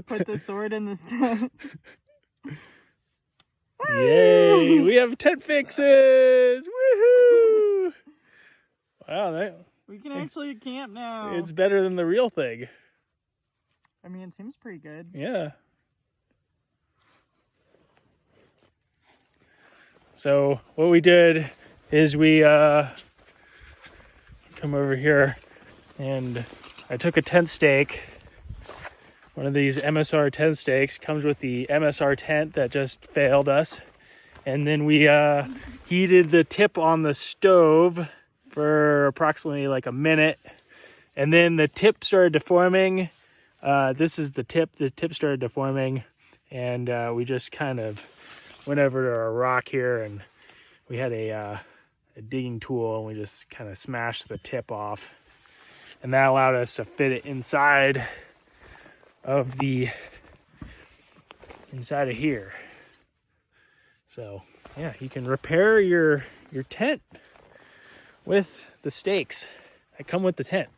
Put the sword in the stone. Yay! We have tent fixes! Woohoo! Wow, We can actually camp now. it's better than the real thing. I mean, it seems pretty good. Yeah. So what we did is we come over here and I took a tent stake. One of these MSR tent stakes comes with the MSR tent that just failed us. And then we heated the tip on the stove for approximately like a minute. And then the tip started deforming. This is the tip. The tip started deforming. And we just kind of went over to our rock here and we had a digging tool and we just kind of smashed the tip off. And that allowed us to fit it inside of here. So yeah, you can repair your tent with the stakes that come with the tent.